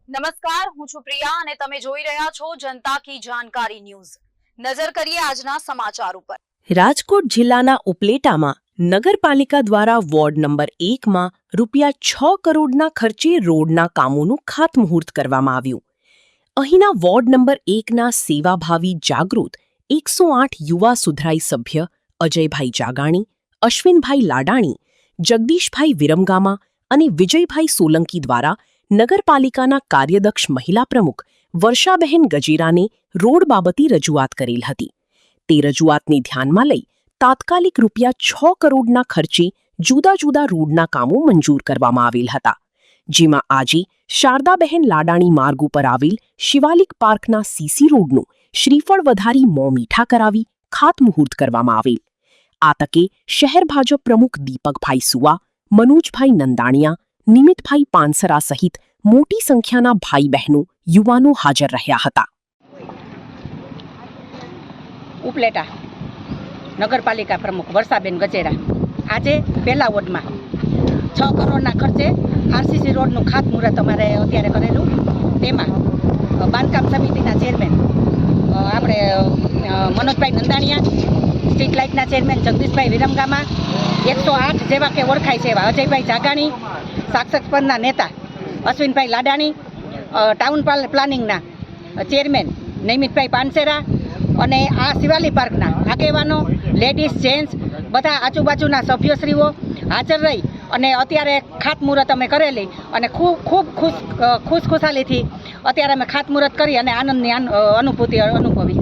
નમસ્કાર, હું છું પ્રિયા અને તમે જોઈ રહ્યા છો જનતા કી જાણકારી ન્યૂઝ। નજર કરીએ આજના સમાચાર ઉપર। રાજકોટ જિલ્લાના ઉપલેટામાં નગરપાલિકા દ્વારા વોર્ડ નંબર 1માં ₹6 કરોડના ખર્ચે રોડના કામોનું ખાતમુહૂર્ત કરવામાં આવ્યું। અહીંના વોર્ડ નંબર 1ના સેવાભાવી જાગૃત 108 યુવા સુધરાઈ સભ્ય અજયભાઈ જાગાણી, અશ્વિનભાઈ લાડાણી, જગદીશભાઈ વિરમગામા અને વિજયભાઈ સોલંકી દ્વારા નગરપાલિકાના કાર્યદક્ષ મહિલા પ્રમુખ વર્ષાબહેન ગજેરાને રોડ બાબતે રજૂઆત કરેલ હતી। તે રજૂઆતને ધ્યાનમાં લઈ તાત્કાલિક ₹6 કરોડના ખર્ચે જુદા જુદા રોડના કામો મંજૂર કરવામાં આવેલ હતા, જેમાં આજે શારદાબહેન લાડાણી માર્ગ ઉપર આવેલ શિવાલિક પાર્કના સીસી રોડનું શ્રીફળ વધારી મોં મીઠા કરાવી ખાતમુહૂર્ત કરવામાં આવેલ। આ તકે શહેર ભાજપ પ્રમુખ દીપકભાઈ સુવા, મનોજભાઈ નંદાણીયા, નિમિતભાઈ પાનસરા સહિત મોટી સંખ્યાના ભાઈ બહેનો યુવાનો હાજર રહ્યા હતા। ઉપલેટા નગરપાલિકા પ્રમુખ વર્ષાબેન ગજેરા આજે પહેલા વોર્ડમાં 6 કરોડના ખર્ચે આરસીસી રોડનું ખાતમુહૂર્ત અમારે અત્યારે કરેલું। તેમાં બાંધકામ સમિતિના ચેરમેન આપણે મનોજભાઈ નંદાણીયા, સ્ટ્રીટ લાઇટના ચેરમેન જગદીશભાઈ વિરમગામા, 108 જેવા કે ઓળખાય છે એવા અજયભાઈ જાગાણી, સાક્ષર પરના નેતા અશ્વિનભાઈ લાડાણી, ટાઉન પ્લાનિંગના ચેરમેન નિમિતભાઈ પાનસેરા અને આ શિવાલી પાર્કના આગેવાનો, લેડીઝ, જેન્ટ્સ બધા આજુબાજુના સભ્યશ્રીઓ હાજર રહી અને અત્યારે ખાતમુહૂર્ત અમે કરેલી અને ખૂબ ખુશખુશાલીથી અત્યારે અમે ખાતમુહૂર્ત કરી અને આનંદની અનુભૂતિ અનુભવી।